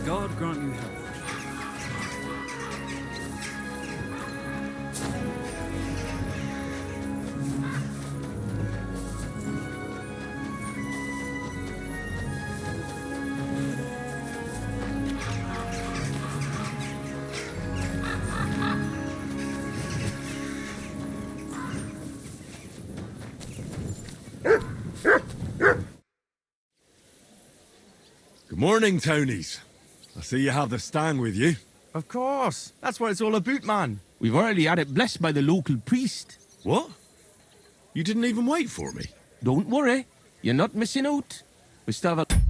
God grant you health. Good morning, Tonies. I see you have the stang with you. Of course. That's what it's all about, man. We've already had it blessed by the local priest. What? You didn't even wait for me? Don't worry, you're not missing out. We still have a...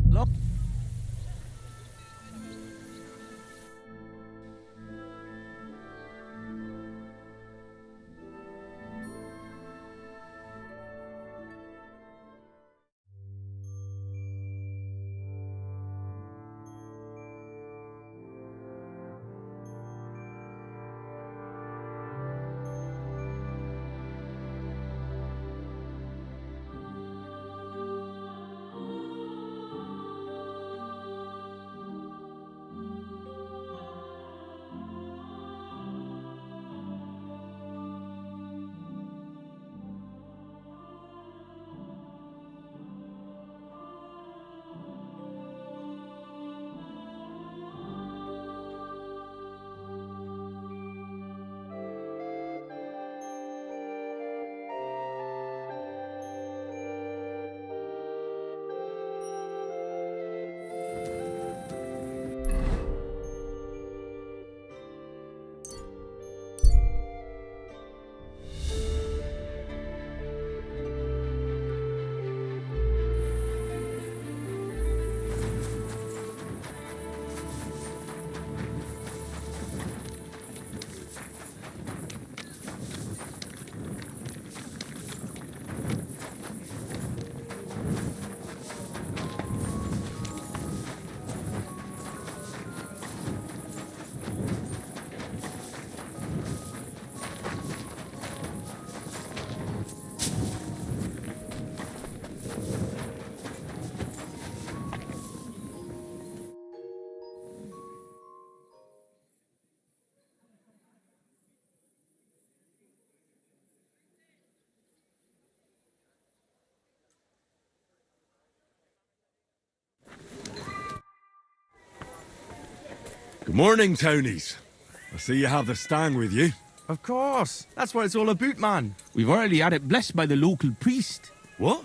Look. Good morning, Tonies. I see you have the stang with you. Of course. That's what it's all about, man. We've already had it blessed by the local priest. What?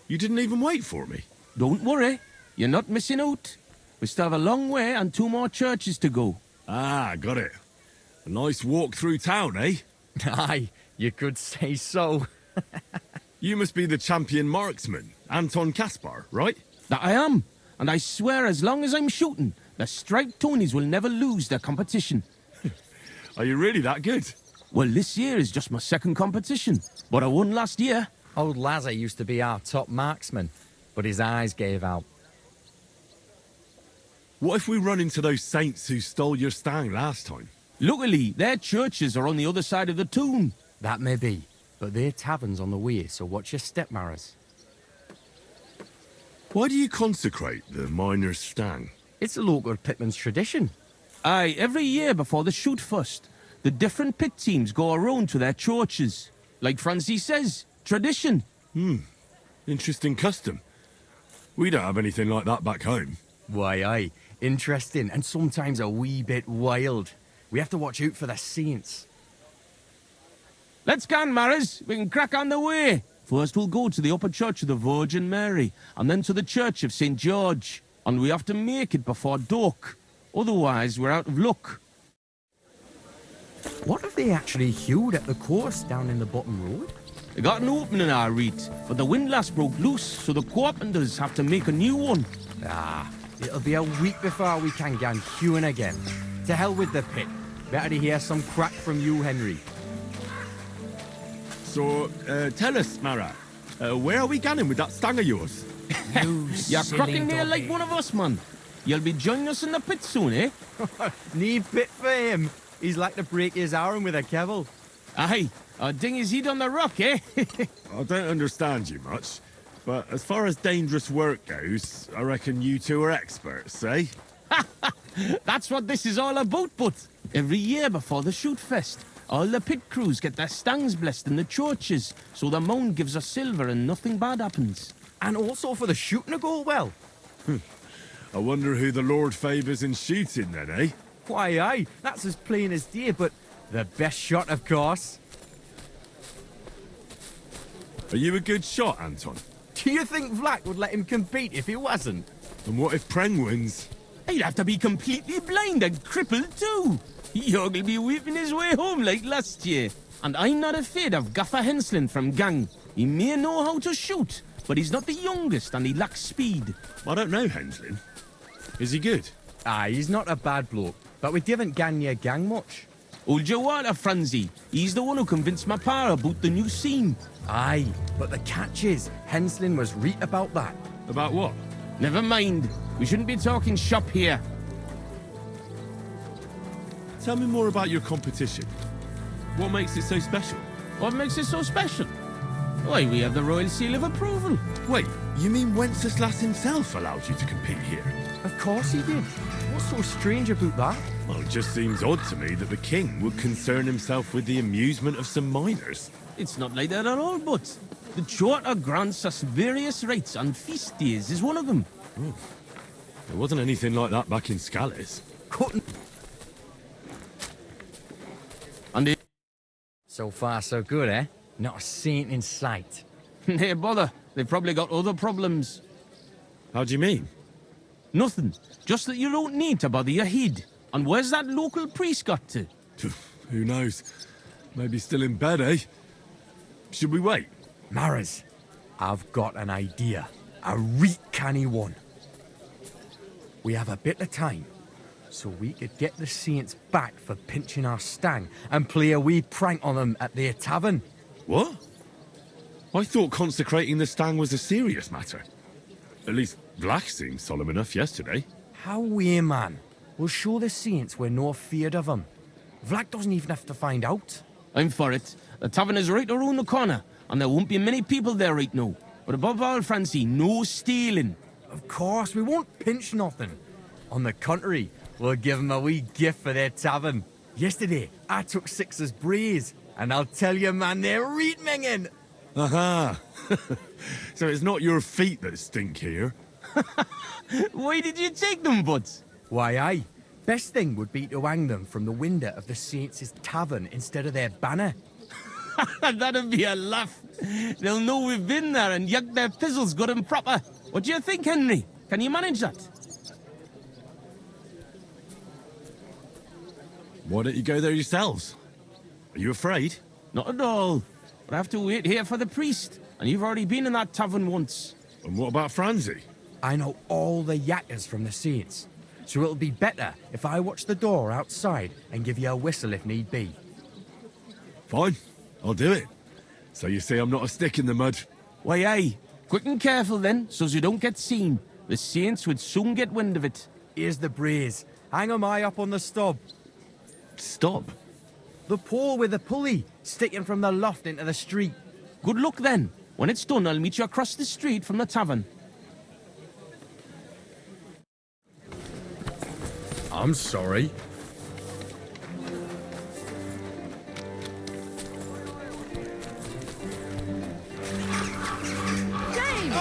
You didn't even wait for me? Don't worry, you're not missing out. We still have a long way and 2 more churches to go. Ah, got it. A nice walk through town, eh? Aye, you could say so. You must be the champion marksman, Anton Kaspar, right? That I am, and I swear as long as I'm shooting, the striped Tonys will never lose their competition. Are you really that good? Well, this year is just my 2nd competition, but I won last year. Old Lazar used to be our top marksman, but his eyes gave out. What if we run into those saints who stole your stang last time? Luckily, their churches are on the other side of the town. That may be, but their tavern's on the way, so watch your step, Maras. Why do you consecrate the miner's stang? It's a local pitman's tradition. Aye, every year before the shoot first, the different pit teams go around to their churches. Like Francis says, tradition. Interesting custom. We don't have anything like that back home. Why, aye. Interesting, and sometimes a wee bit wild. We have to watch out for the saints. Let's go, Maras. We can crack on the way. First we'll go to the upper church of the Virgin Mary, and then to the church of St. George. And we have to make it before dark. Otherwise, we're out of luck. What have they actually hewed at the course down in the bottom road? They got an opening, I read, but the windlass broke loose, so the carpenters have to make a new one. Ah, it'll be a week before we can get hewing again. To hell with the pit. Better to hear some crack from you, Henry. So, tell us, Mara, where are we going with that stang of yours? You're cracking there like one of us, man. You'll be joining us in the pit soon, eh? Need pit for him. He's like to break his arm with a kevil. Aye, ding his head on the rock, eh? I don't understand you much. But as far as dangerous work goes, I reckon you two are experts, eh? That's what this is all about, but every year before the shoot fest, all the pit crews get their stangs blessed in the churches, so the mound gives us silver and nothing bad happens. And also for the shooting to go well. I wonder who the Lord favours in shooting then, eh? Why, aye, that's as plain as day, but the best shot, of course. Are you a good shot, Anton? Do you think Vlak would let him compete if he wasn't? And what if Preng wins? He'd have to be completely blind and crippled too. He'll be weeping his way home like last year. And I'm not afraid of Gaffer Henslin from Gang. He may know how to shoot, but he's not the youngest and he lacks speed. I don't know, Henslin. Is he good? Aye, he's not a bad bloke, but we didn't gang near Gang much. Hold your water, Franzi. He's the one who convinced my pa about the new scene. Aye, but the catch is, Henslin was right about that. About what? Never mind. We shouldn't be talking shop here. Tell me more about your competition. What makes it so special? What makes it so special? Why, we have the royal seal of approval. Wait, you mean Wenceslas himself allowed you to compete here? Of course he did. What's so strange about that? Well, it just seems odd to me that the king would concern himself with the amusement of some minors. It's not like that at all, but the charter grants us various rights, and feast days is one of them. There wasn't anything like that back in Scallis. Couldn't. And they... So far, so good, eh? Not a saint in sight. Hey, bother. They've probably got other problems. How do you mean? Nothing. Just that you don't need to bother your head. And where's that local priest got to? Who knows? Maybe still in bed, eh? Should we wait? Maras, I've got an idea. A reet canny one. We have a bit of time, so we could get the saints back for pinching our stang and play a wee prank on them at their tavern. What? I thought consecrating the stang was a serious matter. At least Vlach seemed solemn enough yesterday. How we, man? We'll show the saints we're no feared of them. Vlak doesn't even have to find out. I'm for it. The tavern is right around the corner, and there won't be many people there right now. But above all, Francie, no stealing. Of course, we won't pinch nothing. On the contrary, we'll give them a wee gift for their tavern. Yesterday, I took 6 as braes, and I'll tell you, man, they're reet minging. Aha! So it's not your feet that stink here. Why did you take them, Buds? Why, aye. Best thing would be to hang them from the window of the saints' tavern instead of their banner. That'd be a laugh. They'll know we've been there and yuck their pizzles good and proper. What do you think, Henry? Can you manage that? Why don't you go there yourselves? Are you afraid? Not at all. But I have to wait here for the priest. And you've already been in that tavern once. And what about Franzi? I know all the yakkers from the saints, so it'll be better if I watch the door outside and give you a whistle if need be. Fine, I'll do it. So you see I'm not a stick in the mud. Why, aye. Quick and careful then, so's you don't get seen. The saints would soon get wind of it. Here's the braes. Hang 'em high up on the stub. Stop. The pole with the pulley sticking from the loft into the street. Good luck then. When it's done, I'll meet you across the street from the tavern. I'm sorry. Shame!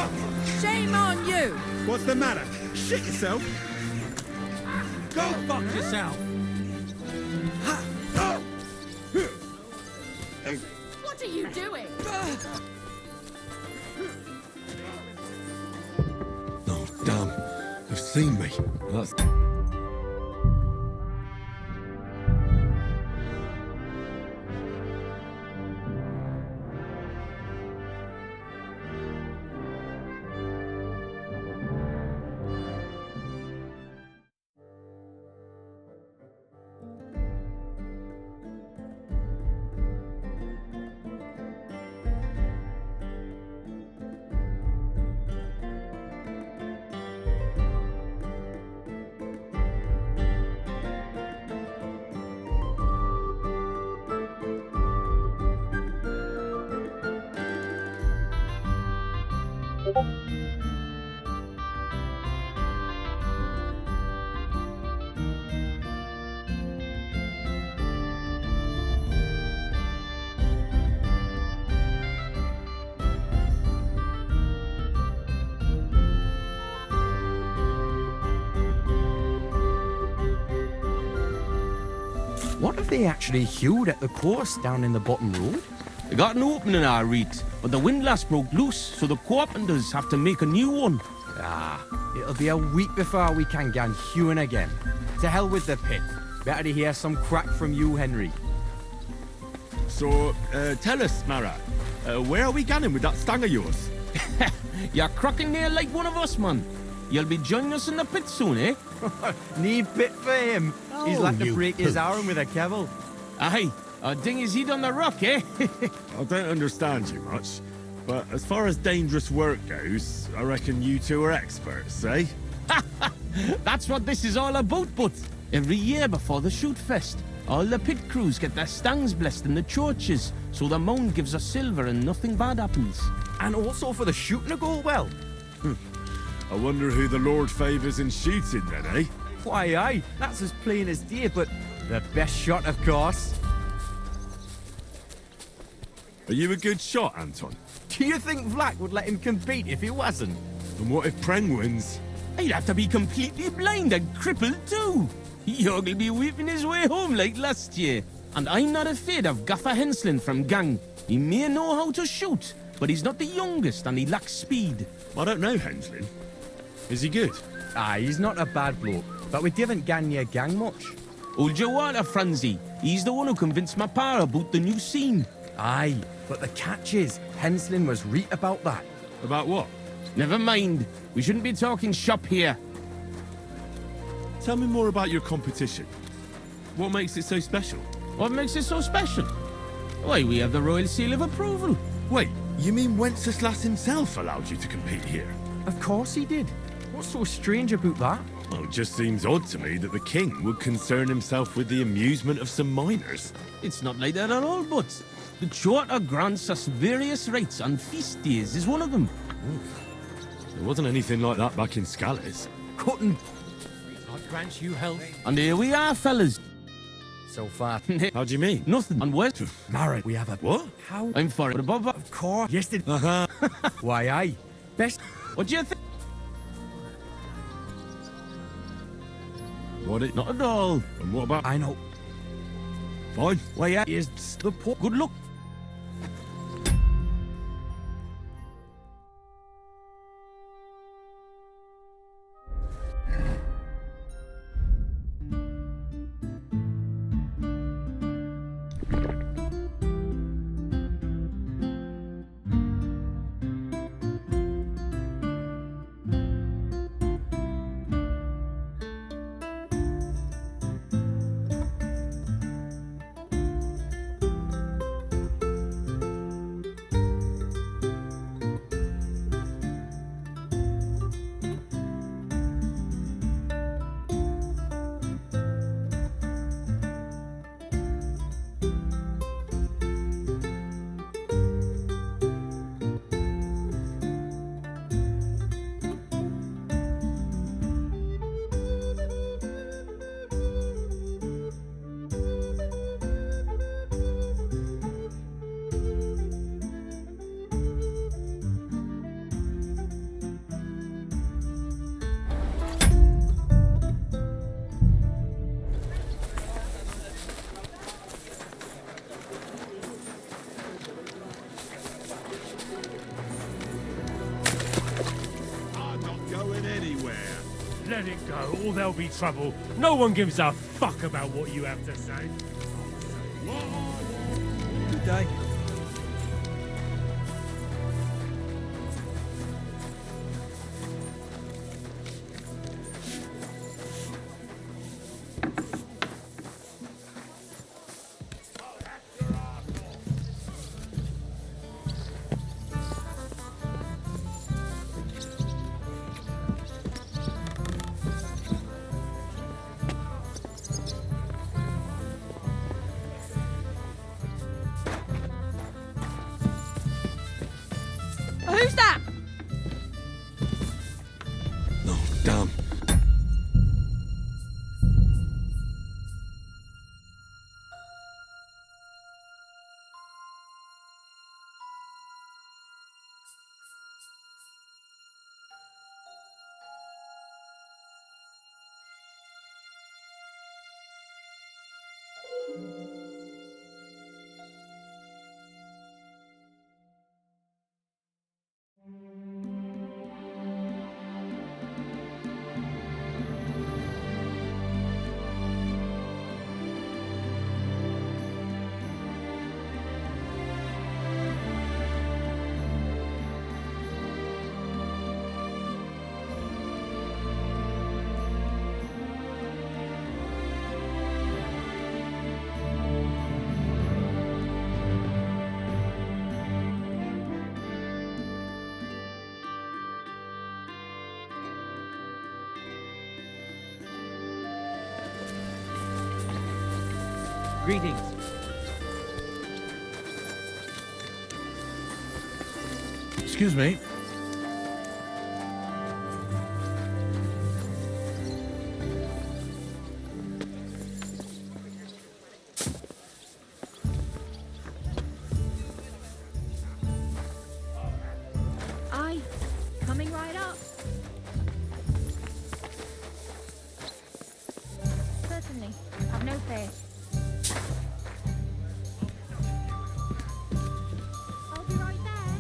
Shame on you! What's the matter? Shit yourself! Go fuck yourself! What are you doing? Oh, damn. They've seen me. That's... What if they actually hewed at the course down in the bottom road? They got an opening, our reet, but the windlass broke loose, so the carpenters have to make a new one. Ah, it'll be a week before we can get hewing again. To hell with the pit. Better to hear some crack from you, Henry. So, tell us, Mara, where are we going with that stang of yours? You're crocking there like one of us, man. You'll be joining us in the pit soon, eh? Need pit for him. He's like to you break his pooch. arm with a kebble. Aye, or ding his head on the rock, eh? I don't understand you much, but as far as dangerous work goes, I reckon you two are experts, eh? That's what this is all about, but every year before the shoot fest, all the pit crews get their stangs blessed in the churches, so the mound gives us silver and nothing bad happens. And also for the shooting to go well. I wonder who the Lord favours in shooting then, eh? Why, aye, that's as plain as day, but the best shot, of course. Are you a good shot, Anton? Do you think Vlak would let him compete if he wasn't? And what if Preng wins? He'd have to be completely blind and crippled too. Yogg'll be weeping his way home like last year. And I'm not afraid of Gaffer Henslin from Gang. He may know how to shoot, but he's not the youngest and he lacks speed. I don't know, Henslin. Is he good? Aye, he's not a bad bloke, but we didn't gang near gang much. Hold your water, Franzi. He's the one who convinced my pa about the new scene. Aye, but the catch is, Henslin was right about that. About what? Never mind. We shouldn't be talking shop here. Tell me more about your competition. What makes it so special? What makes it so special? Why, we have the royal seal of approval. Wait, you mean Wenceslas himself allowed you to compete here? Of course he did. What's so strange about that? Well, it just seems odd to me that the king would concern himself with the amusement of some minors. It's not like that at all, but the charter grants us various rights, and feast days is one of them. There wasn't anything like that back in Scales. Couldn't. God grant you health. And here we are, fellas. So far. How do you mean? Nothing. And where? Mara, we have a... What? How? I'm for it. Above that. Of course. Yes, did. Uh-huh. Why, aye. Best... What do you think? What it? Not at all. And what about? I know. Fine. Why, yeah. Is the poor... Good luck. I'm not going anywhere. Let it go, or there'll be trouble. No one gives a fuck about what you have to say. Good day. Who's that? Greetings. Excuse me. Aye, coming right up. Certainly. Have no fear. I'll be right there.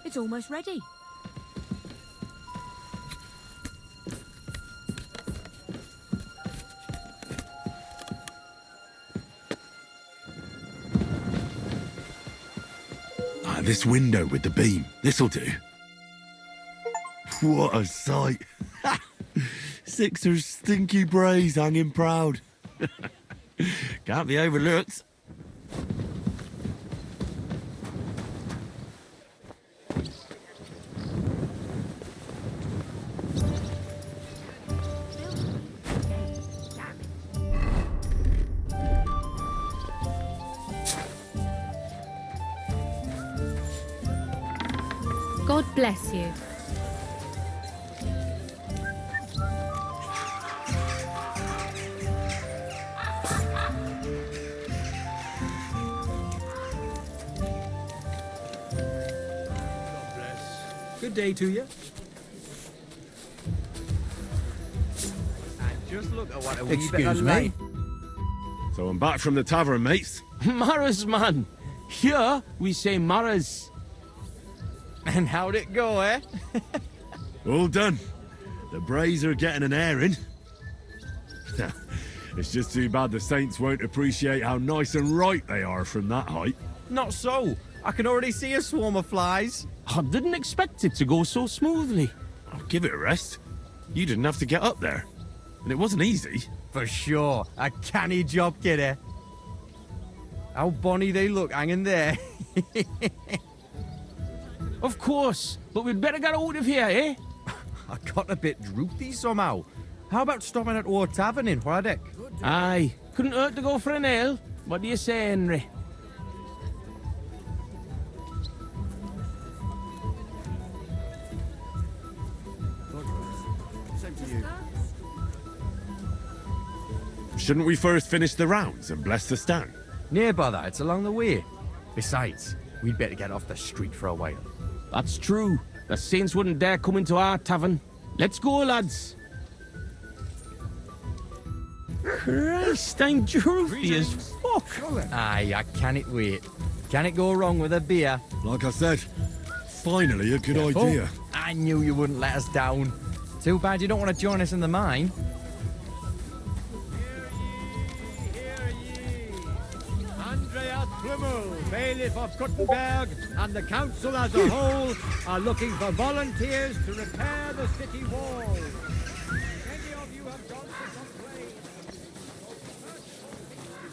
It's almost ready. Ah, this window with the beam. This'll do. What a sight. Sixer's stinky braes hanging proud. Can't be overlooked. God bless you. Good day to you. And just look at what a wee bit Excuse of me. light. So I'm back from the tavern, mates. Maras, man. Here we say Maras. And how'd it go, eh? All done. The braes are getting an airing. It's just too bad the saints won't appreciate how nice and right they are from that height. Not so. I can already see a swarm of flies. I didn't expect it to go so smoothly. I'll give it a rest. You didn't have to get up there. And it wasn't easy. For sure. A canny job, kidder. How bonny they look hanging there. Of course, but we'd better get out of here, eh? I got a bit droopy somehow. How about stopping at our tavern in Hradek? Aye, couldn't hurt to go for an ale. What do you say, Henry? Shouldn't we first finish the rounds and bless the stag? Near bother, it's along the way. Besides, we'd better get off the street for a while. That's true. The saints wouldn't dare come into our tavern. Let's go, lads. Christ, I'm droopy as fuck. Aye, I can't wait. Can it go wrong with a beer? Like I said, finally a good Oh, idea. I knew you wouldn't let us down. Too bad you don't want to join us in the mine. Andreas Plummel, bailiff of Kuttenberg, and the council as a whole are looking for volunteers to repair the city walls. Many of you have gone to some place.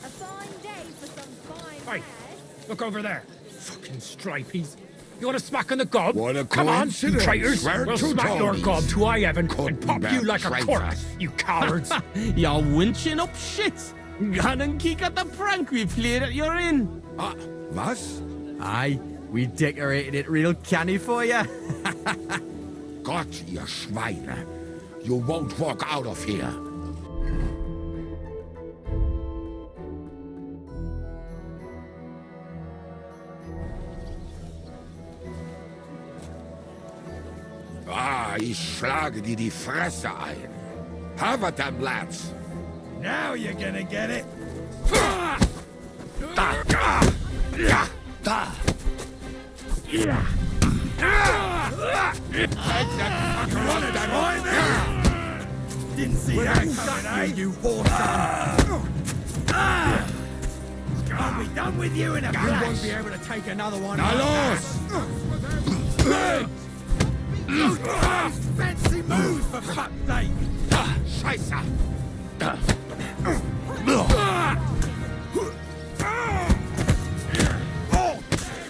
A fine day for some fine Hey. hares. Look over there. Fucking stripies. You want a smack on the gob? What a Come on, you coincidence. traitors. Swear We'll to smack your Tories. gob to I Evan and pop you Kuttenberg like a traitors. corpse, you cowards. You're winching up shit. Gone and kick at the prank we played at your inn. Was? Aye, we decorated it real canny for you. Gott, ihr Schweine. You won't walk out of here. Ich schlage dir die Fresse ein. Have it, them lads. Now you're gonna get it. Didn't see that coming, eh? You I'll be done with you in a flash. You won't be able to take another one. Na los! Fancy moves, for fuck's sake. Scheiße!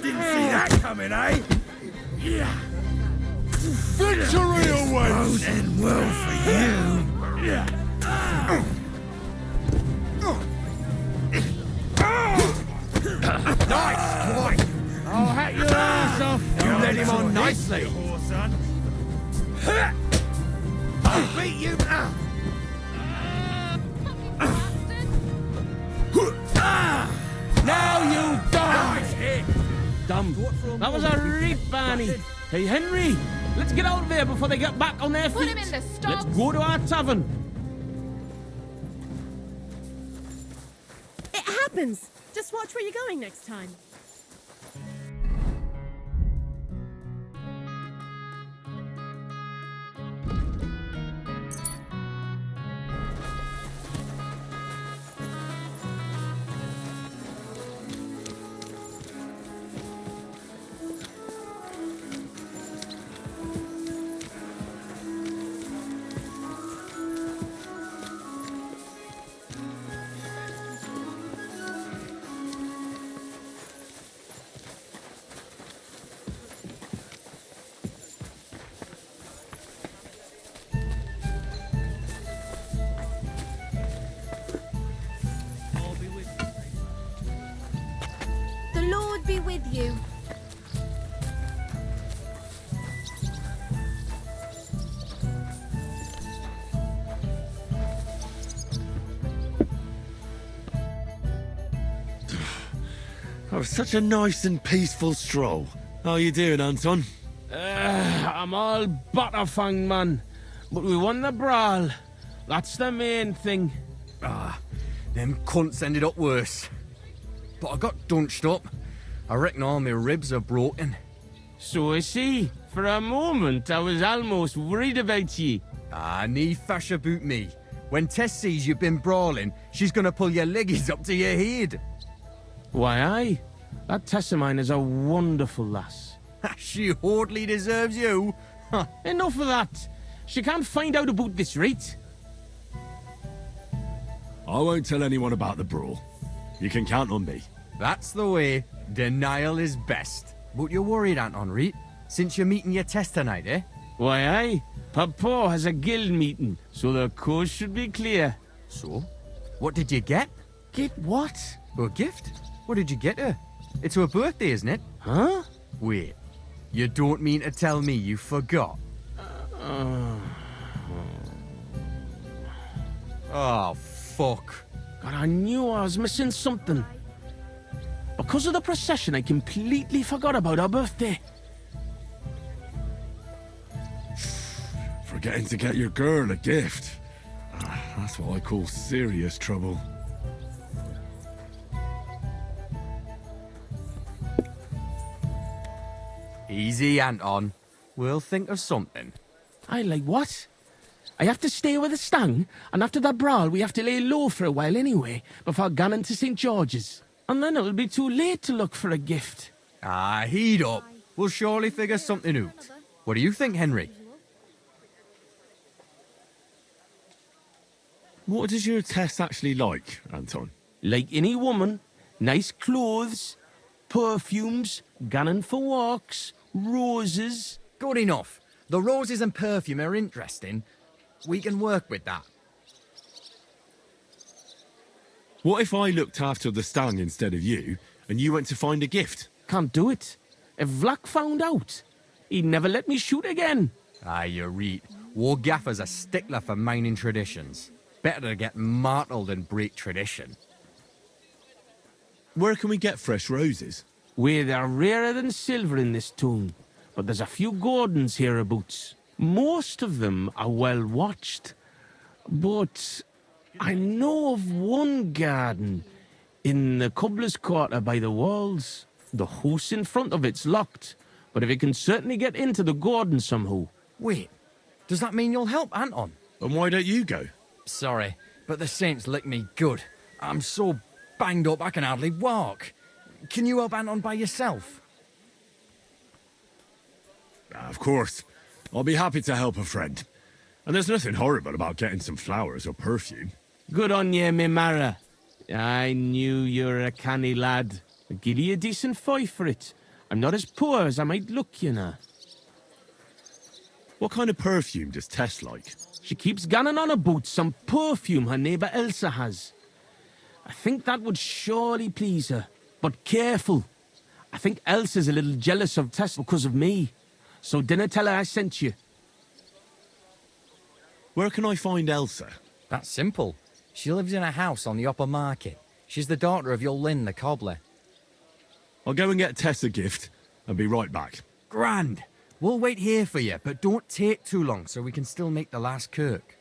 Didn't see that coming, eh? Yeah. Victory awaits! And well for you. Yeah. Nice, boy. I'll hack your ass off. You led him on nicely. I'll beat you. Now you die! Nice hit. Damn, that was a reap, Barney. Hey, Henry, let's get out of there before they get back on their feet. Put him in the stocks. Let's go to our tavern. It happens. Just watch where you're going next time. The Lord be with you. That was such a nice and peaceful stroll. How you doing, Anton? I'm all butterfang, man. But we won the brawl. That's the main thing. Them cunts ended up worse. But I got dunched up. I reckon all my ribs are broken. So I see. For a moment, I was almost worried about ye. Need fash about me. When Tess sees you've been brawling, she's gonna pull your leggies up to your head. Why, aye. That Tess of mine is a wonderful lass. She hardly deserves you. Enough of that. She can't find out about this, right? I won't tell anyone about the brawl. You can count on me. That's the way. Denial is best. But you're worried, Aunt Henri, since you're meeting your Tess tonight, eh? Why, aye. Papa has a guild meeting, so the coast should be clear. So? What did you get? Get what? A gift? What did you get her? It's her birthday, isn't it? Huh? Wait. You don't mean to tell me you forgot? Oh, fuck. God, I knew I was missing something. Because of the procession, I completely forgot about her birthday. Forgetting to get your girl a gift. That's what I call serious trouble. Easy, Anton. We'll think of something. I like what? I have to stay with the stang, and after that brawl, we have to lay low for a while anyway, before going to St. George's. And then it'll be too late to look for a gift. Heat up. We'll surely figure something out. What do you think, Henry? What does your Tess actually like, Anton? Like any woman, nice clothes, perfumes, going for walks, roses. Good enough. The roses and perfume are interesting. We can work with that. What if I looked after the stang instead of you, and you went to find a gift? Can't do it. If Vlack found out, he'd never let me shoot again. You read. War Gaffer's a stickler for mining traditions. Better to get martled than break tradition. Where can we get fresh roses? Where they're rarer than silver in this town, but there's a few gardens hereabouts. Most of them are well watched, but I know of one garden in the cobbler's quarter by the walls. The house in front of it's locked, but if you can certainly get into the garden somehow. Wait, does that mean you'll help, Anton? And why don't you go? Sorry, but the saints lick me good. I'm so banged up I can hardly walk. Can you help Anton by yourself? Of course. I'll be happy to help a friend. And there's nothing horrible about getting some flowers or perfume. Good on ye, me Mara. I knew you were a canny lad. I'll give you a decent fight for it. I'm not as poor as I might look, you know. What kind of perfume does Tess like? She keeps ganning on about some perfume her neighbour Elsa has. I think that would surely please her. But careful. I think Elsa's a little jealous of Tess because of me. So dinna tell her I sent you. Where can I find Elsa? That's simple. She lives in a house on the upper market. She's the daughter of your Lynn, the cobbler. I'll go and get Tess a gift and be right back. Grand. We'll wait here for you, but don't take too long so we can still make the last kirk.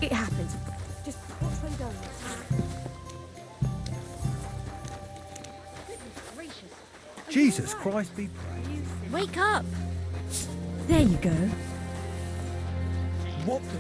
It happens. Just watch where you're going. Goodness gracious. Jesus Christ be praised. Wake up! There you go. What the...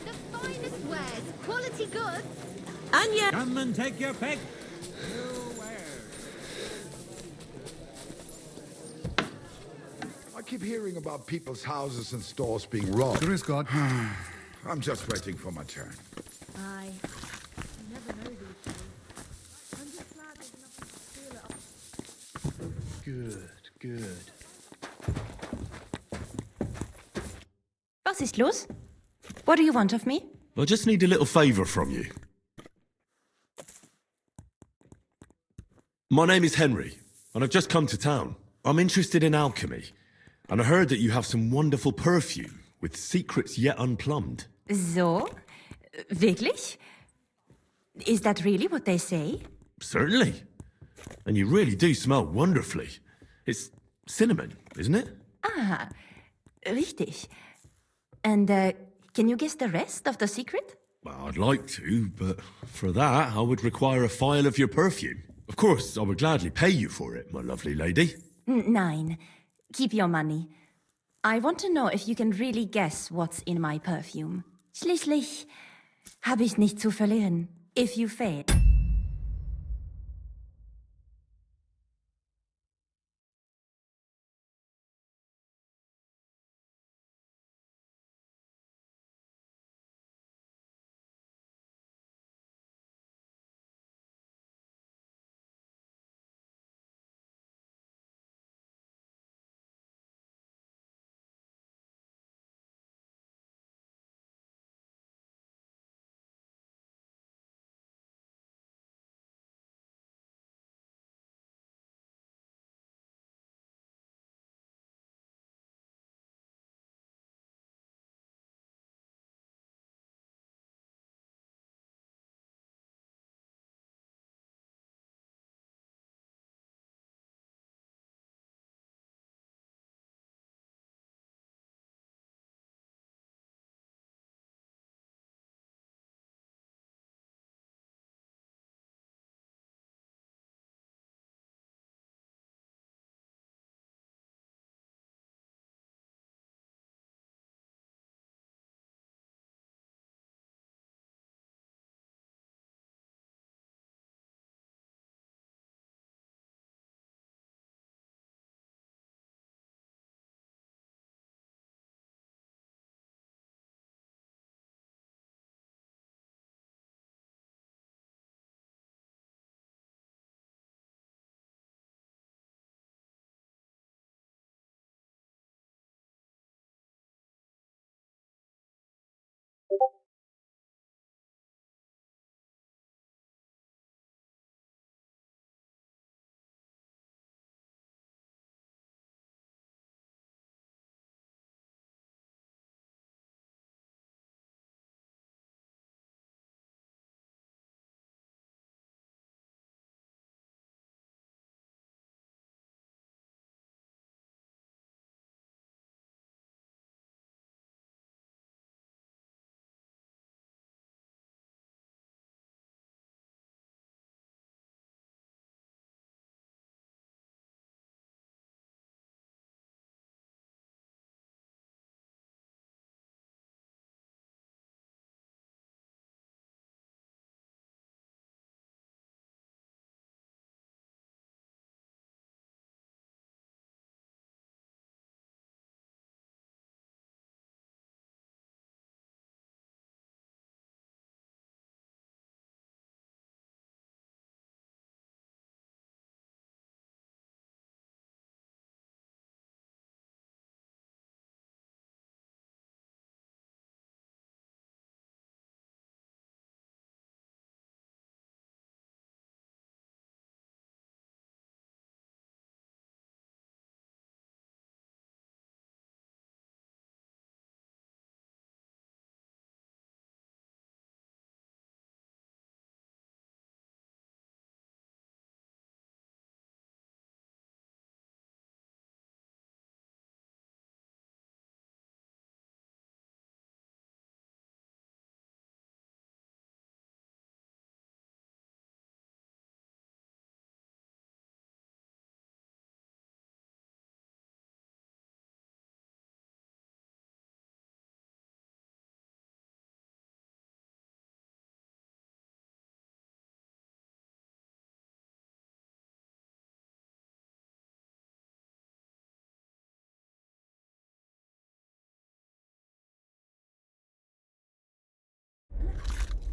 The finest wares, quality goods. Anya! Come and take your pick. I keep hearing about people's houses and stores being robbed. Grüß Gott. I'm just waiting for my turn. Aye. You never know these days. I'm just glad there's nothing to steal it. Good, good. Was ist los? What do you want of me? I just need a little favour from you. My name is Henry, and I've just come to town. I'm interested in alchemy, and I heard that you have some wonderful perfume with secrets yet unplumbed. So? Wirklich? Is that really what they say? Certainly. And you really do smell wonderfully. It's cinnamon, isn't it? Ah, richtig. And, can you guess the rest of the secret? Well, I'd like to, but for that, I would require a phial of your perfume. Of course, I would gladly pay you for it, my lovely lady. Nein. Keep your money. I want to know if you can really guess what's in my perfume. Schließlich habe ich nichts zu verlieren. If you fail.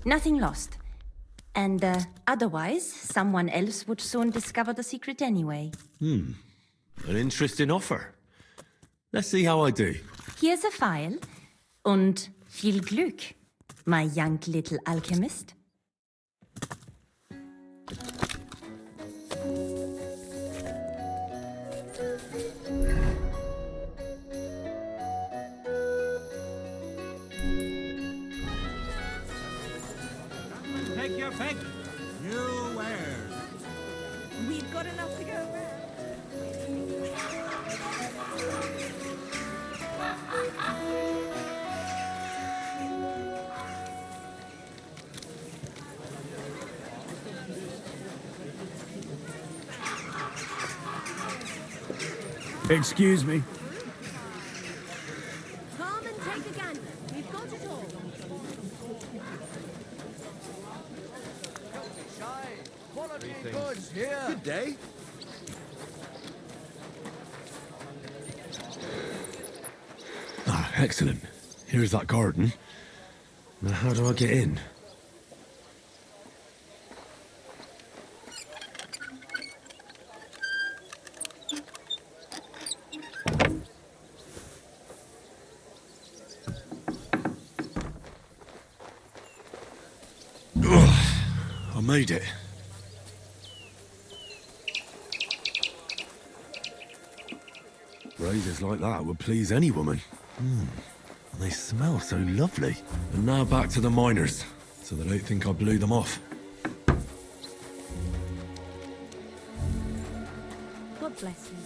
Nothing lost. And otherwise, someone else would soon discover the secret anyway. An interesting offer. Let's see how I do. Here's a file. Und viel Glück, my young little alchemist. Take your pick. New wares. We've got enough to go around. Excuse me. Come and take a gander. We've got it all. Good day. Ah, excellent. Here's that garden. Now, how do I get in? Ugh, I made it. Roses like that would please any woman. They smell so lovely. And now back to the miners, so they don't think I blew them off. God bless you.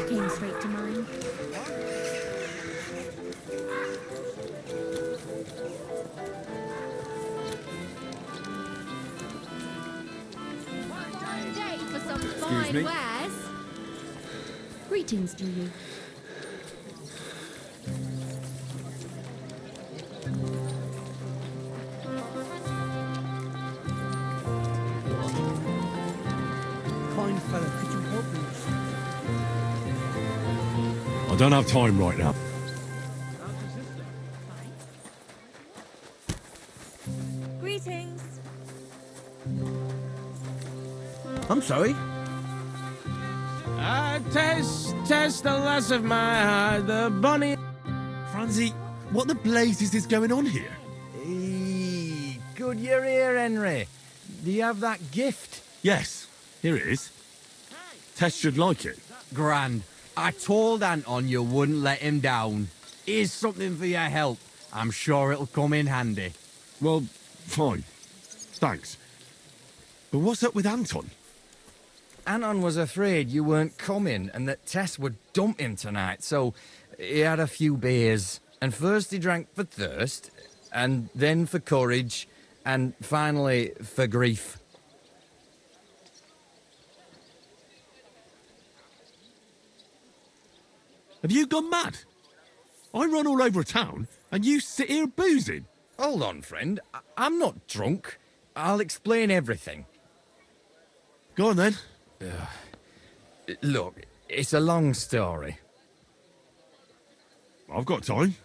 Came straight to mind. Day for some fine me? wares. Greetings to you. Kind fella, could you help me? I don't have time right now. Greetings. I'm sorry. Test the lass of my heart, the bonny. Franzi, what the blazes is going on here? Hey, good you're here, Henry. Do you have that gift? Yes, here it is. Tess should like it. Grand. I told Anton you wouldn't let him down. Here's something for your help. I'm sure it'll come in handy. Well, fine. Thanks. But what's up with Anton? Anton was afraid you weren't coming and that Tess would dump him tonight, so he had a few beers. And first he drank for thirst, and then for courage, and finally for grief. Have you gone mad? I run all over town, and you sit here boozing. Hold on, friend. I'm not drunk. I'll explain everything. Go on then. Look, it's a long story. I've got time.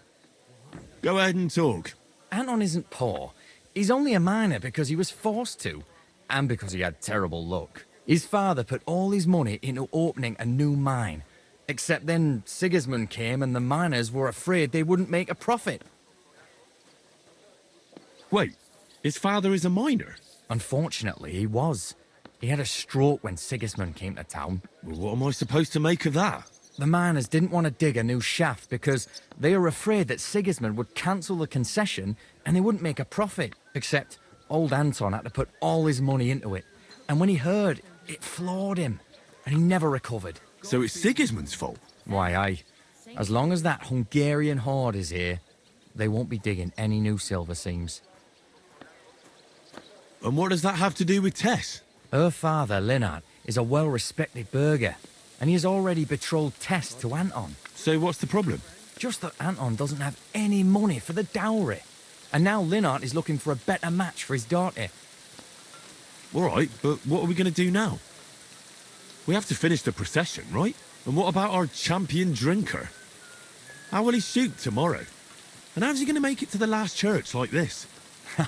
Go ahead and talk. Anton isn't poor. He's only a miner because he was forced to, and because he had terrible luck. His father put all his money into opening a new mine. Except then Sigismund came and the miners were afraid they wouldn't make a profit. Wait, his father is a miner? Unfortunately, he was. He had a stroke when Sigismund came to town. Well, what am I supposed to make of that? The miners didn't want to dig a new shaft because they were afraid that Sigismund would cancel the concession and they wouldn't make a profit. Except old Anton had to put all his money into it. And when he heard, it floored him. And he never recovered. So it's Sigismund's fault? Why, aye. As long as that Hungarian horde is here, they won't be digging any new silver seams. And what does that have to do with Tess? Her father, Linnart, is a well-respected burgher, and he has already betrothed Tess to Anton. So what's the problem? Just that Anton doesn't have any money for the dowry. And now Linnart is looking for a better match for his daughter. All right, but what are we going to do now? We have to finish the procession, right? And what about our champion drinker? How will he shoot tomorrow? And how's he going to make it to the last church like this?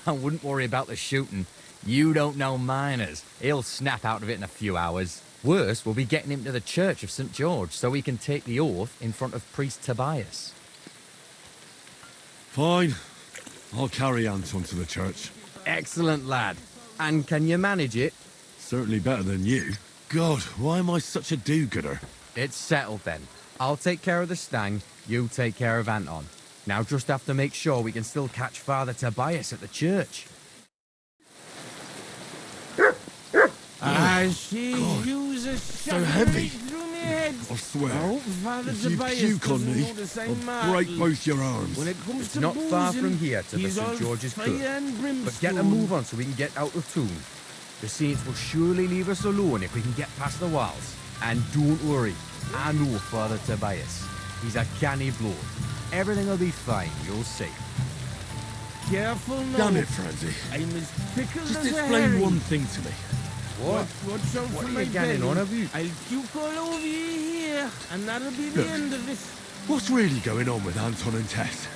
I wouldn't worry about the shooting. You don't know miners. He'll snap out of it in a few hours. Worse will be getting him to the Church of St. George so he can take the oath in front of priest Tobias. Fine. I'll carry Anton to the church. Excellent, lad. And can you manage it? Certainly better than you. God, why am I such a do-gooder? It's settled then. I'll take care of the stang, you take care of Anton. Now just have to make sure we can still catch Father Tobias at the church. I see use a so heavy. through my head. I swear, Oh, Father if you Tobias puke on doesn't me, know the same I'll break marvel. both your arms. When it comes It's to not far boozing, from here to the he's all St. George's fire Good. and But get a brimstone. move on so we can get out of tune. The saints will surely leave us alone if we can get past the walls. And don't worry, I know Father Tobias. He's a canny blow. Everything will be fine, you'll see. Careful now. Damn it, Francie. I'm as pickled Just as a explain herring. one thing to me. Watch out What for are my you getting belly. on of you? I'll puke all over you here, and that'll be the Look. end of it. What's really going on with Anton and Tess?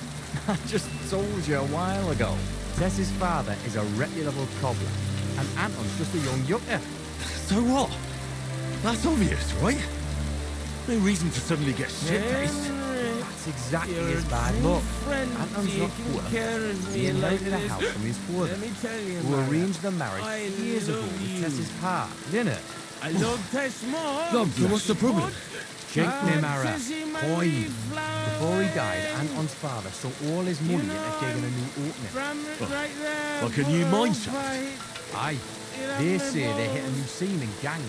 I just told you a while ago. Tess's father is a reputable cobbler, and Anton's just a young yucker. So what? That's obvious, right? No reason to suddenly get shit-faced. Henry, That's exactly you're his a bad true luck. friend Anton's not taking poor. care of He me like inherited a this. house from his father, Let me tell you, who Mara, arranged the marriage I years ago love with you. Tess's pa, Linnart. I love Tess more. God, so what's the problem? Jake Ah, Mara, Tessie, my boy. wee flower Before he died, friend. Anton's father sunk all his money into digging a new opening. From it right there, like a new for mine a shaft? fight. Aye, It they ain't say my they hit a balls. new seaming gang.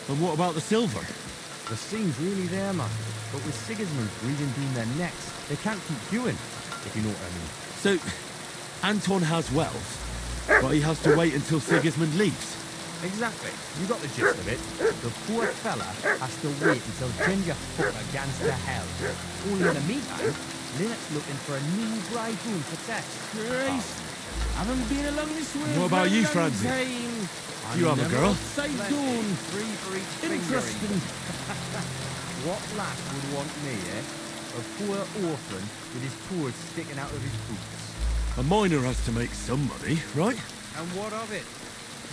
And what about the silver? The seam's really there, man. But with Sigismund breathing down their necks, they can't keep queuing, if you know what I mean. So, Anton has wealth, but he has to wait until Sigismund leaves. Exactly. You got the gist of it. The poor fella has to wait until Ginger fucker gans to hell. Only in the meantime, Linnart's looking for a new bridegroom for Tess. Christ, haven't been along this way What for about a you, long Francie? time. You have a girl? Upside down. Free for each Interesting. What lass would want me, eh? A poor orphan with his paws sticking out of his boots. A miner has to make some money, right? And what of it?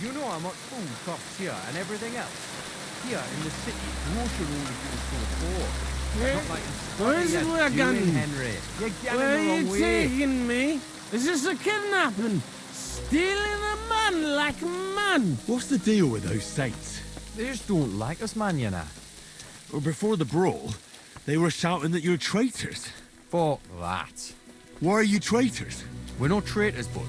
You know how much food costs here and everything else. Here in the city, grocery only goes for the poor. Hey, Not like in where is Scotland, it you're we're doing, going? Henry? You're Where getting are the you wrong way. taking me? Is this a kidnapping? Stealing a man like man? What's the deal with those saints? They just don't like us, man, you know. Well, before the brawl, they were shouting that you're traitors. Fuck that. Why are you traitors? We're not traitors, bud.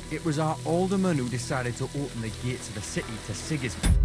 It was our alderman who decided to open the gates of the city to Sigismund.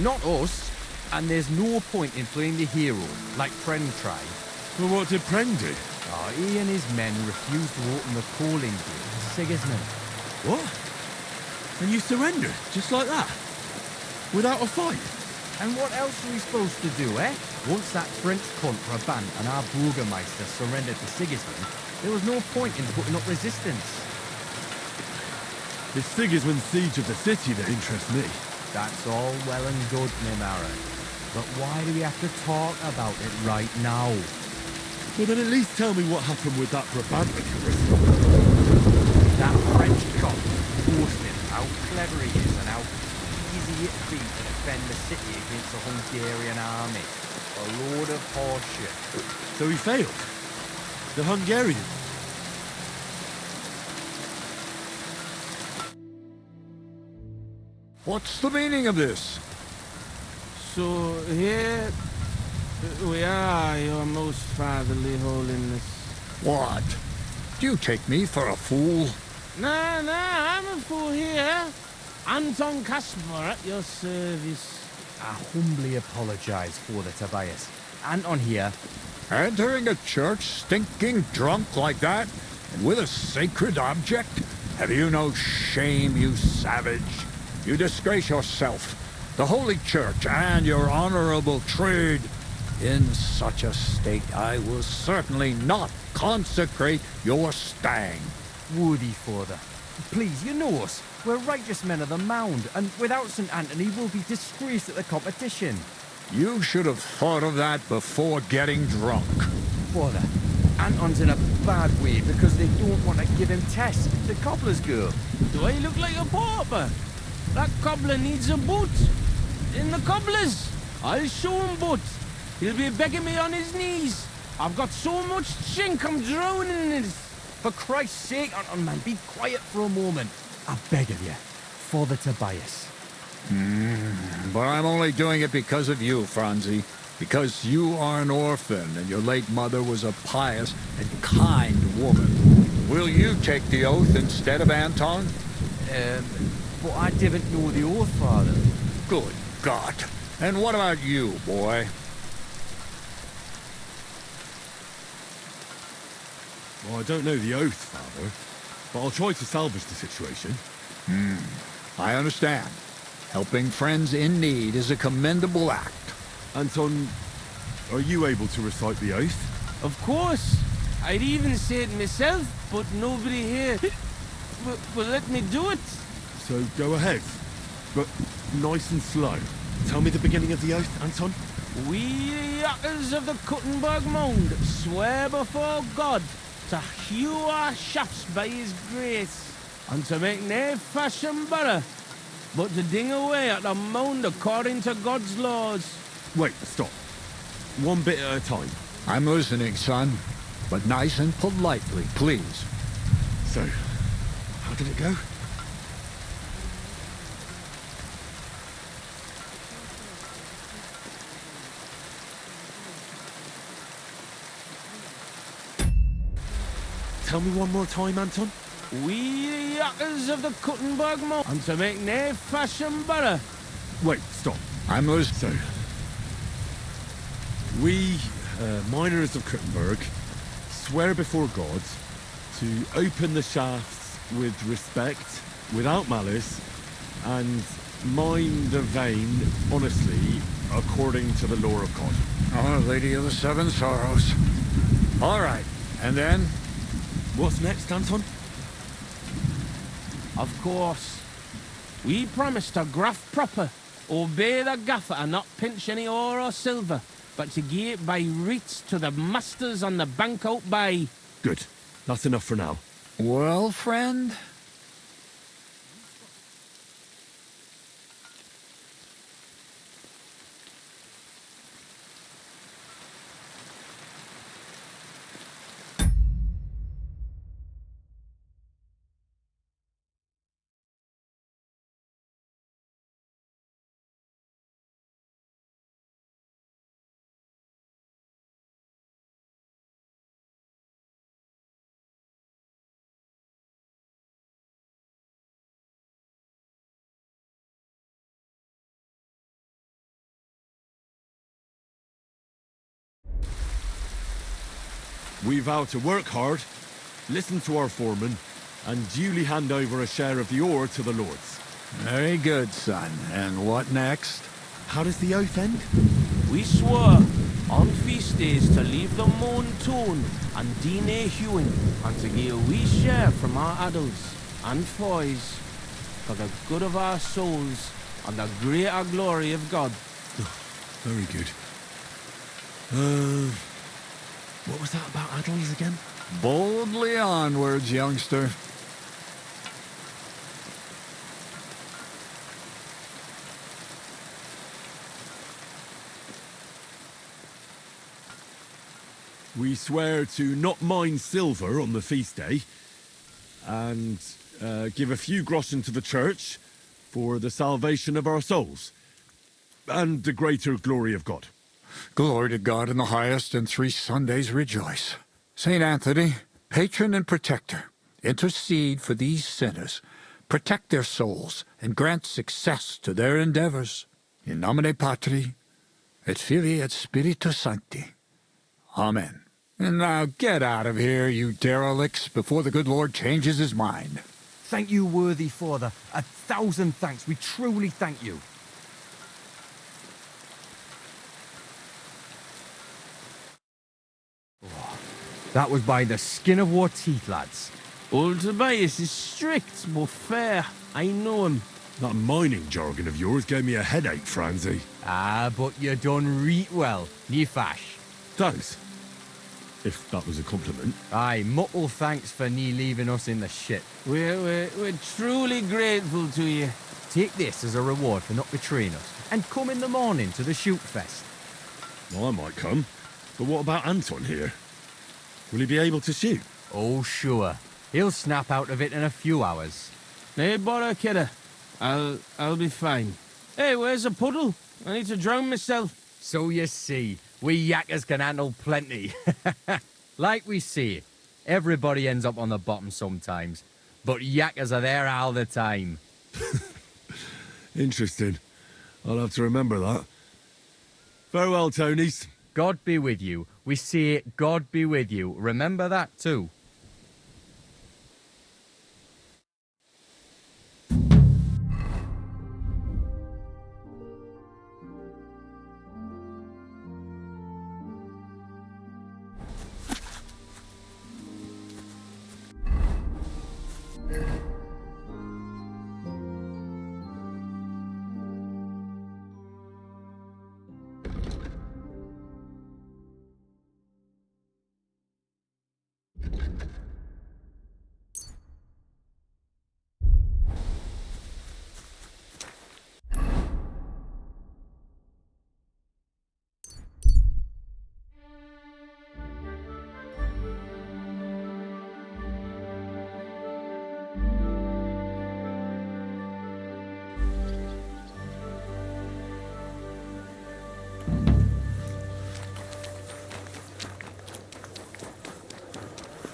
Not us. And there's no point in playing the hero, like Pren tried. Well, what did Pren do? Oh, he and his men refused to open the calling gate to Sigismund. What? And you surrendered, just like that? Without a fight? And what else are we supposed to do, eh? Once that French contraband and our Burgermeister surrendered to Sigismund, there was no point in putting up resistance. It's Sigismund's siege of the city that interests me. That's all well and good, Mimara. But why do we have to talk about it right now? Well, then at least tell me what happened with that Brabant of yours. That French cop boasted how clever he is and how easy it'd be to defend the city against the Hungarian army. A load of horseshit. So he failed? The Hungarian? What's the meaning of this? So here we are, your most fatherly holiness. What? Do you take me for a fool? Nah, I'm a fool here. Anton Caspar at your service. I humbly apologise, Father Tobias. Anton here. Entering a church stinking drunk like that? And with a sacred object? Have you no shame, you savage? You disgrace yourself, the Holy Church, and your honorable trade. In such a state, I will certainly not consecrate your stag. Woody, Father. Please, you know us. We're righteous men of the Mound, and without St. Anthony, we'll be disgraced at the competition. You should have thought of that before getting drunk. Father, Anton's in a bad way because they don't want to give him Tess, the cobbler's girl. Do I look like a pauper? That cobbler needs a boot. In the cobbler's. I'll show him boot. He'll be begging me on his knees. I've got so much chink, I'm drowning in it. For Christ's sake, Anton, man, be quiet for a moment. I beg of you, Father Tobias. But I'm only doing it because of you, Franzi. Because you are an orphan, and your late mother was a pious and kind woman. Will you take the oath instead of Anton? But I didn't know the oath, Father. Good God. And what about you, boy? Well, I don't know the oath, Father, but I'll try to salvage the situation. I understand. Helping friends in need is a commendable act. Anton, are you able to recite the oath? Of course. I'd even say it myself, but nobody here will let me do it. So go ahead, but nice and slow. Tell me the beginning of the oath, Anton. We, the yakkers of the Kuttenberg Mound, swear before God to hew our shafts by his grace, and to make nae fashion better, but to ding away at the mound according to God's laws. Wait, stop. One bit at a time. I'm listening, son. But nice and politely, please. So, how did it go? Tell me one more time, Anton. We, the yakkers of the Kuttenberg Mound, and to make nae fashion better. Wait, stop. I'm listening. So, we, miners of Kuttenberg, swear before God to open the shafts with respect, without malice, and mine the vein honestly, according to the law of God. Oh, Lady of the Seven Sorrows. All right, and then? What's next, Anton? Of course. We promise to graft proper, obey the gaffer and not pinch any ore or silver, but to give it by wreaths to the masters on the bank out by. Good. That's enough for now. Well, friend, We vow to work hard, listen to our foreman, and duly hand over a share of the ore to the lords. Very good, son. And what next? How does the oath end? We swore on feast days to leave the moan tone and DNA hewing, and to give a wee share from our adults and foys for the good of our souls and the greater glory of God. Very good. What was that about adults again? Boldly onwards, youngster. We swear to not mine silver on the feast day, and give a few groschen to the church for the salvation of our souls, and the greater glory of God. Glory to God in the highest, and 3 Sundays rejoice. St. Anthony, patron and protector, intercede for these sinners, protect their souls, and grant success to their endeavors. In nomine Patri, et Filii, et Spiritus Sancti. Amen. And now get out of here, you derelicts, before the good Lord changes his mind. Thank you, worthy father. 1,000 thanks. We truly thank you. Oh, that was by the skin of our teeth, lads. Old Tobias is strict but fair. I know him. That mining jargon of yours gave me a headache, Francie. Ah, but you done reet well. Ní fash. Thanks. If that was a compliment. Aye, muckle thanks for nie leaving us in the shit. We're truly grateful to you. Take this as a reward for not betraying us, and come in the morning to the shoot fest. Well, I might come, but what about Anton here? Will he be able to shoot? Oh, sure. He'll snap out of it in a few hours. Hey, bother, kidder. I'll be fine. Hey, where's a puddle? I need to drown myself. So you see, we yakkers can handle plenty. Like we say, everybody ends up on the bottom sometimes, but yakkers are there all the time. Interesting. I'll have to remember that. Farewell, Tonys. God be with you. We say God be with you. Remember that too.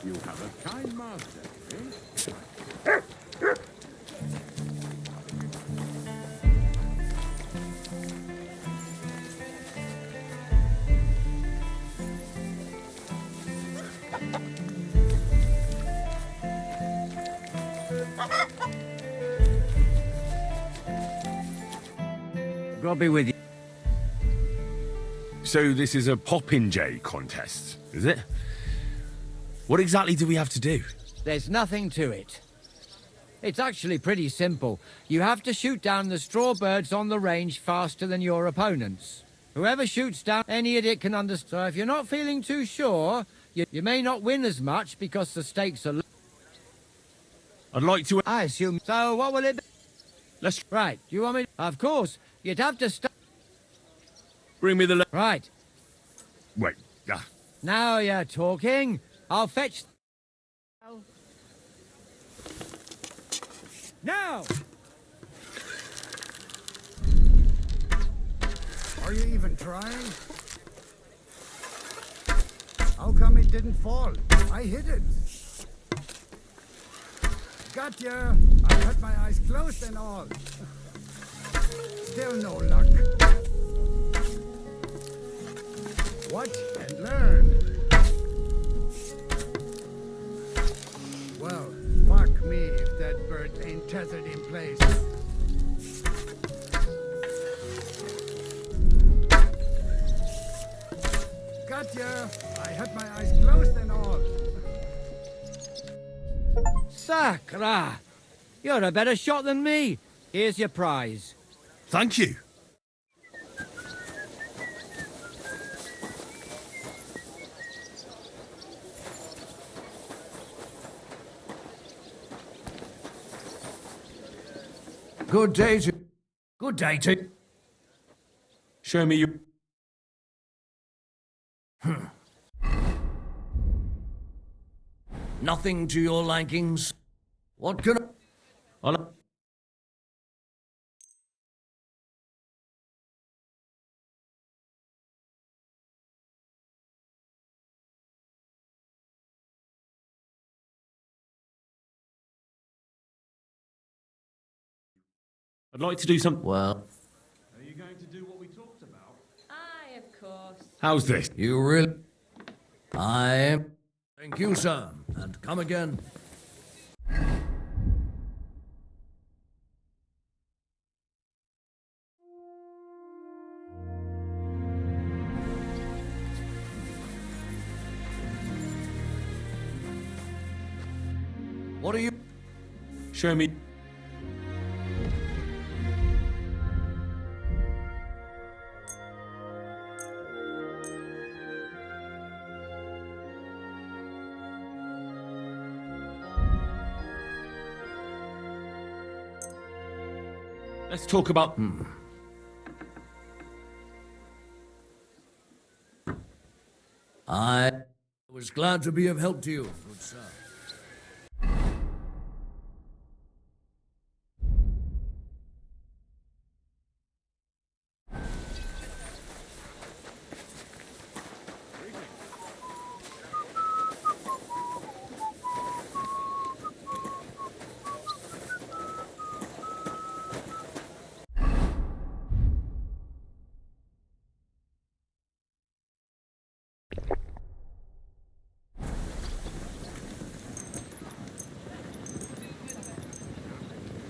You have a kind master, God be with you. So this is a Popinjay contest, is it? What exactly do we have to do? There's nothing to it. It's actually pretty simple. You have to shoot down the straw birds on the range faster than your opponents. Whoever shoots down any idiot can understand. So if you're not feeling too sure, you may not win as much because the stakes are low. I'd like to... I assume. So what will it be? Let's... Right, you want me... Of course, you'd have to start... Bring me the... Right. Wait. Now you're talking. I'll fetch... Now! Are you even trying? How come it didn't fall? I hit it. Got ya! I had my eyes closed and all. Still no luck. Watch and learn. tethered in place. Got you. I had my eyes closed and all. Sacra! You're a better shot than me. Here's your prize. Thank you. Good day to... Good day to... Show me your... Nothing to your likings. What can I... I'd like to do some... Well... Are you going to do what we talked about? Aye, of course. How's this? You really... I am... Thank you, sir. And come again. What are you... Show me... Let's talk about... I was glad to be of help to you, good sir.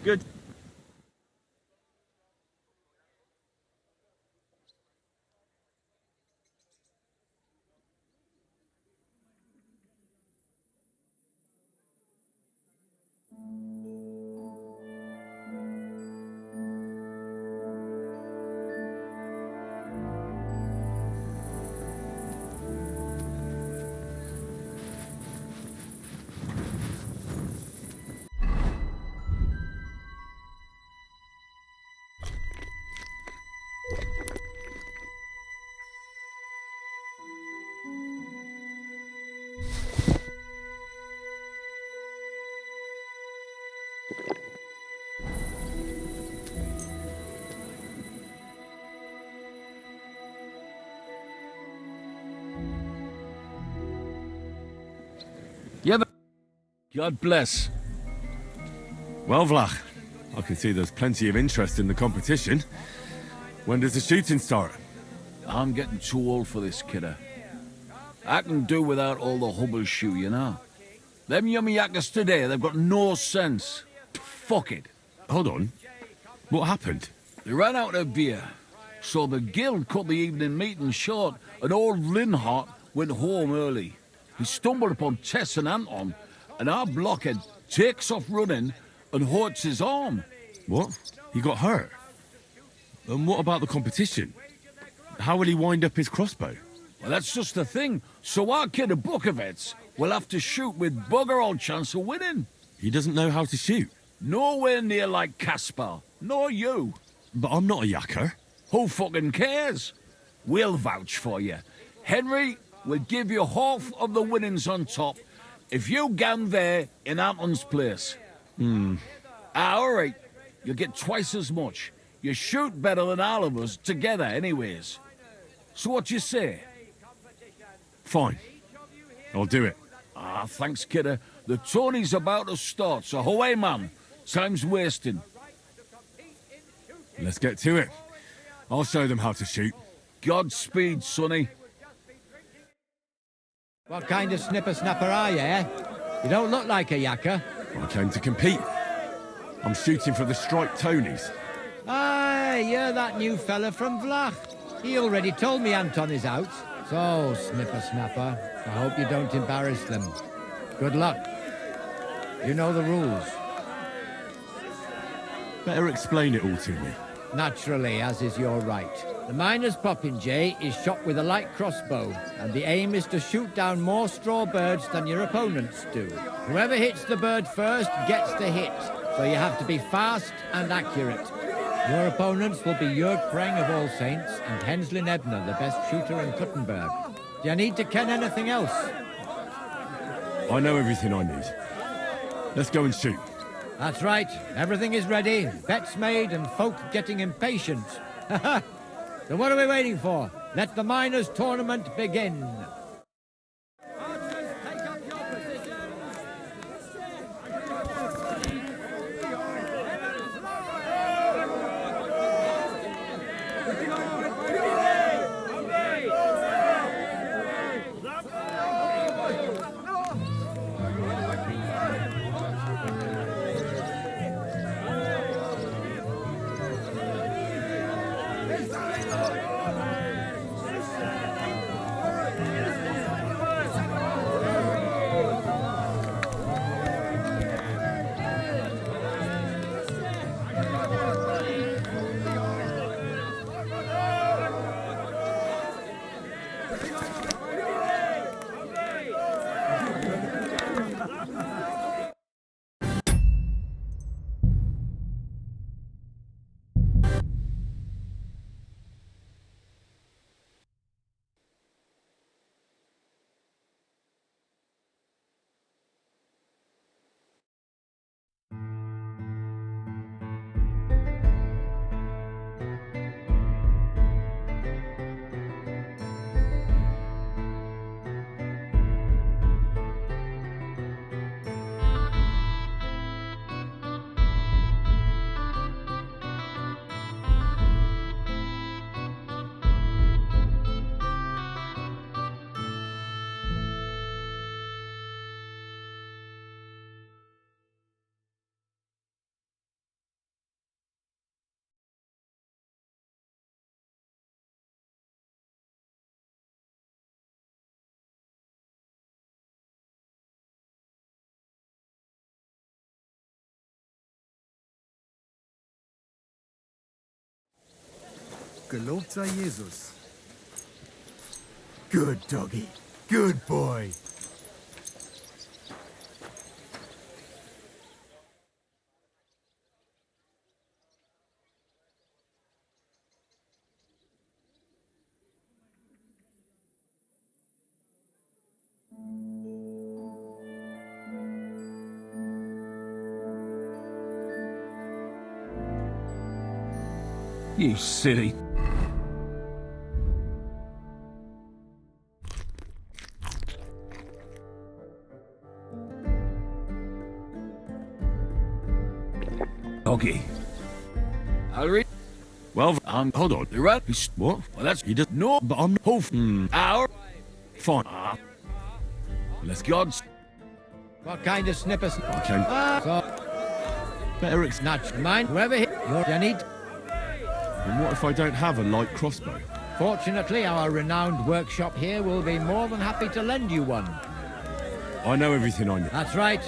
Good. Yeah, but... God bless. Well, Vlach, I can see there's plenty of interest in the competition. When does the shooting start? I'm getting too old for this, kidder. I can do without all the hubble shoe, you know. Them yummy yakkers today, they've got no sense. Fuck it. Hold on. What happened? They ran out of beer, so the guild cut the evening meeting short, and old Linhart went home early. He stumbled upon Tess and Anton, and our blockhead takes off running and hurts his arm. What? He got hurt? And what about the competition? How will he wind up his crossbow? Well, that's just the thing. So our kid of Bukovets will have to shoot with bugger all chance of winning. He doesn't know how to shoot. Nowhere near like Caspar, nor you. But I'm not a yakker. Who fucking cares? We'll vouch for you. Henry will give you half of the winnings on top if you gang there in Anton's place. All right. You'll get twice as much. You shoot better than all of us together anyways. So what you say? Fine. I'll do it. Ah, thanks, kidder. The tourney's about to start, so away, man. Time's wasting. Let's get to it. I'll show them how to shoot. Godspeed, sonny. What kind of snipper-snapper are you, eh? You don't look like a yakker. I came to compete. I'm shooting for the striped Tonys. Aye, you're that new fella from Vlach. He already told me Anton is out. So, Snipper Snapper, I hope you don't embarrass them. Good luck. You know the rules. Better explain it all to me. Naturally, as is your right. The miner's popinjay is shot with a light crossbow, and the aim is to shoot down more straw birds than your opponents do. Whoever hits the bird first gets the hit, so you have to be fast and accurate. Your opponents will be Jörg Preng of All Saints and Henslin Ebner, the best shooter in Kuttenberg. Do you need to ken anything else? I know everything I need. Let's go and shoot. That's right. Everything is ready. Bets made and folk getting impatient. So what are we waiting for? Let the miners' tournament begin. Archers, take up your positions. Gelobt sei Jesus. Good doggy. Good boy. You silly. Doggy. I'll read. Well, hold on. You're right. What? Well, that's You just no, but I'm our. fine. Let's God's. What kind of snippers? Okay. Better Snatch mine. Whoever hit you need. And what if I don't have a light crossbow? Fortunately, our renowned workshop here will be more than happy to lend you one. I know everything I need. That's right.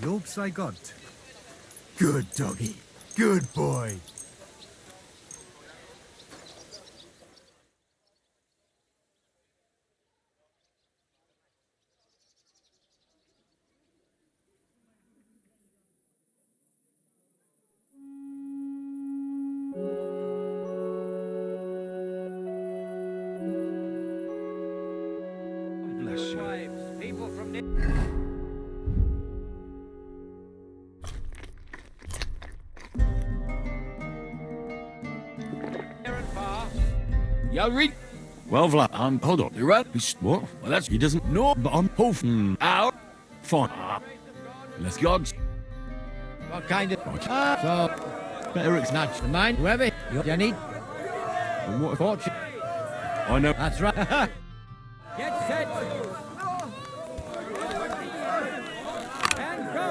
Lob sei Gott. Good doggy. Good boy. Bless you. People from near and far. Y'all read? Well, Vlad, hold on. You right? What? Well, that's... He doesn't... No, But I'm... out. Fine. Let's go. God's... What kind of... So, Better ex... nudge the mind, whoever you need. And what if... Fortune. I know... That's right. Get set. And go.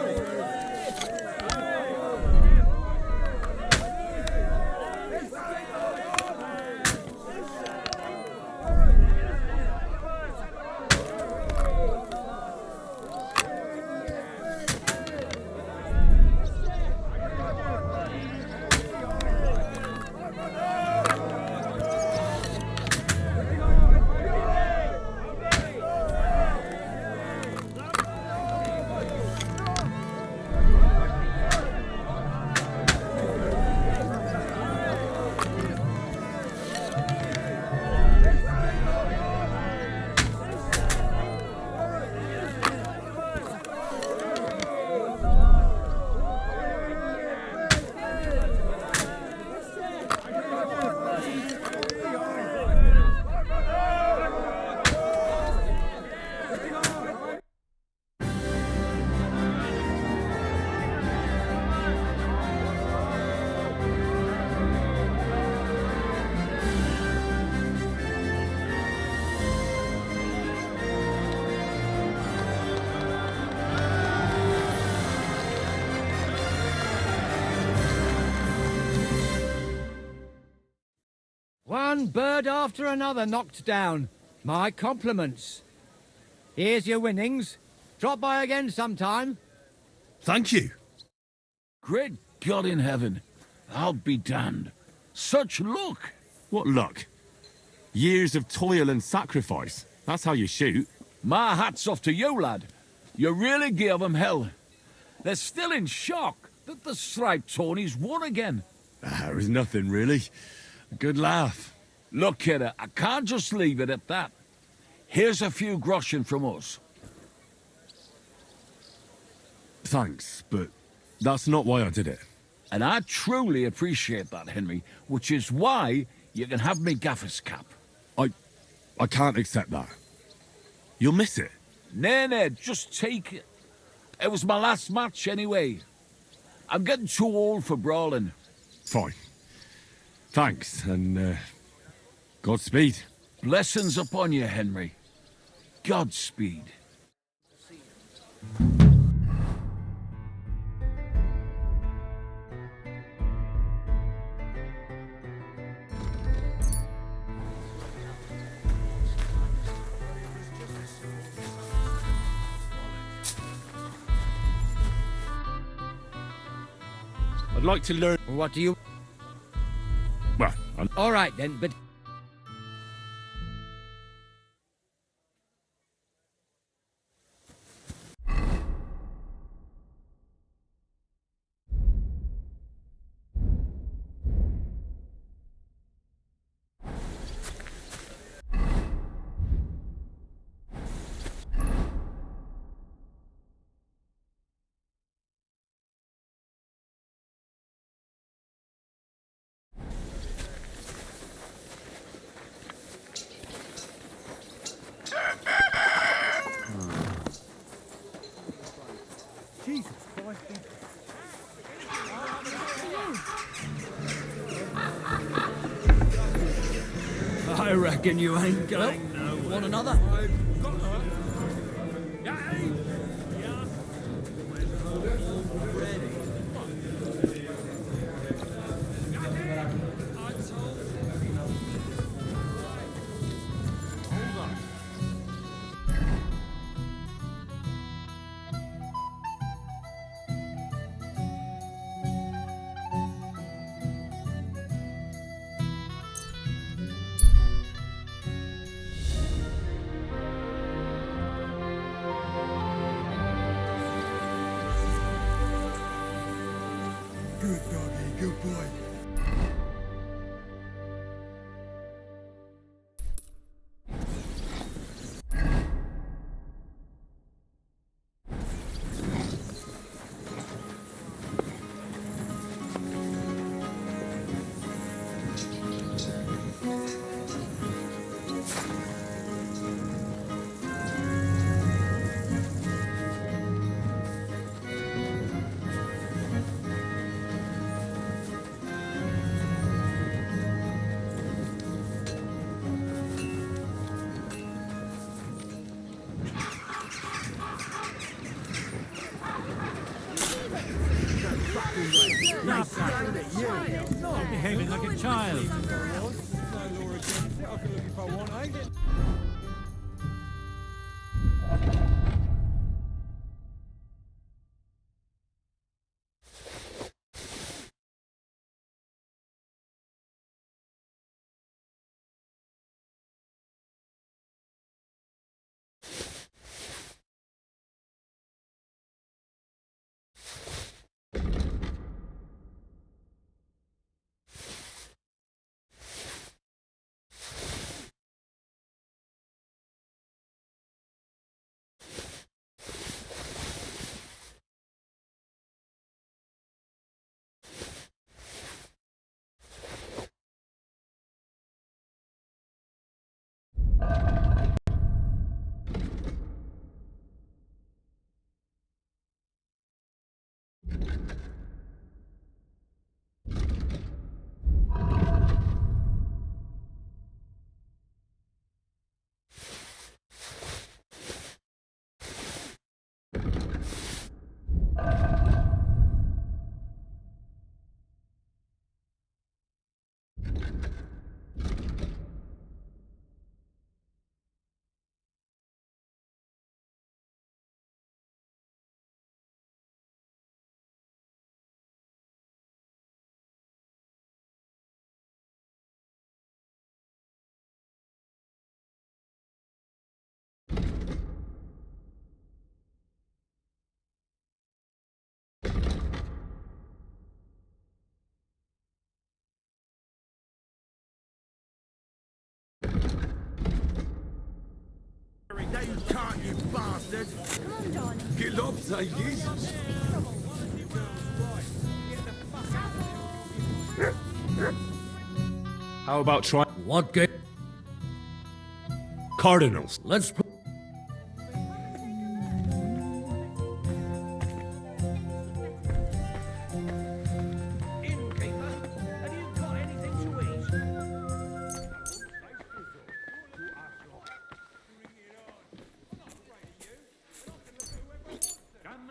One bird after another knocked down. My compliments. Here's your winnings. Drop by again sometime. Thank you. Great God in heaven. I'll be damned. Such luck. What luck? Years of toil and sacrifice. That's how you shoot. My hat's off to you, lad. You really gave them hell. They're still in shock that the striped Tony's won again. There is nothing, really. A good laugh. Look, kidder, I can't just leave it at that. Here's a few groschen from us. Thanks, but that's not why I did it. And I truly appreciate that, Henry, which is why you can have me gaffer's cap. I can't accept that. You'll miss it. Nay, just take it. It was my last match anyway. I'm getting too old for brawling. Fine. Thanks, and Godspeed. Blessings upon you, Henry. Godspeed. I'd like to learn... What do you... Well, All right then, but... Jesus Christ. I reckon you ain't going nowhere. Want another? Good doggy, good boy. Stop behaving like a child. No, you can't, you bastard! Come on, John. Get up, say Jesus! How about try What game? Cardinals? Let's play.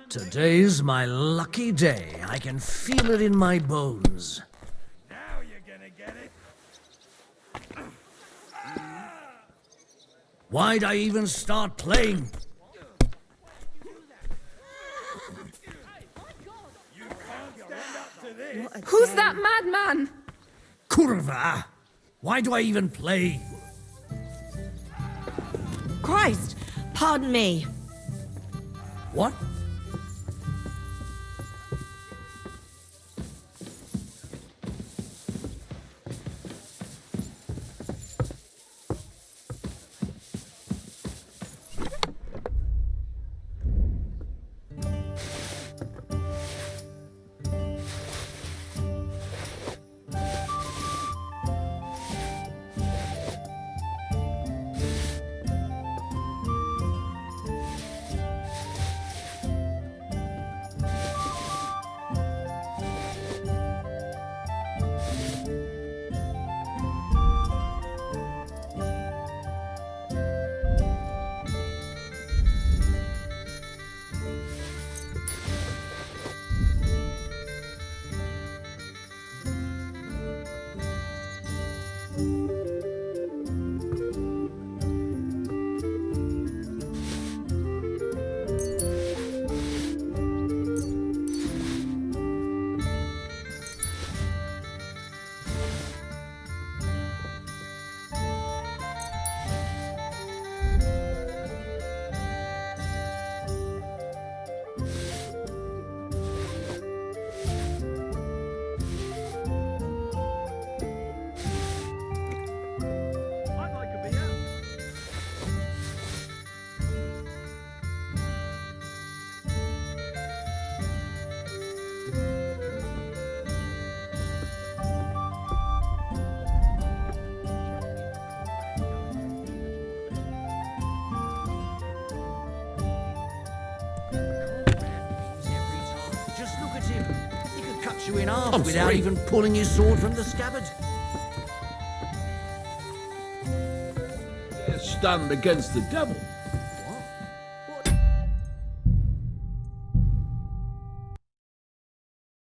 Today's my lucky day. I can feel it in my bones. Now you're gonna get it! Why'd I even start playing? Who's that madman? Kurva! Why do I even play? Christ! Pardon me. What? you in half I'm without sorry. even pulling his sword from the scabbard. Stand against the devil.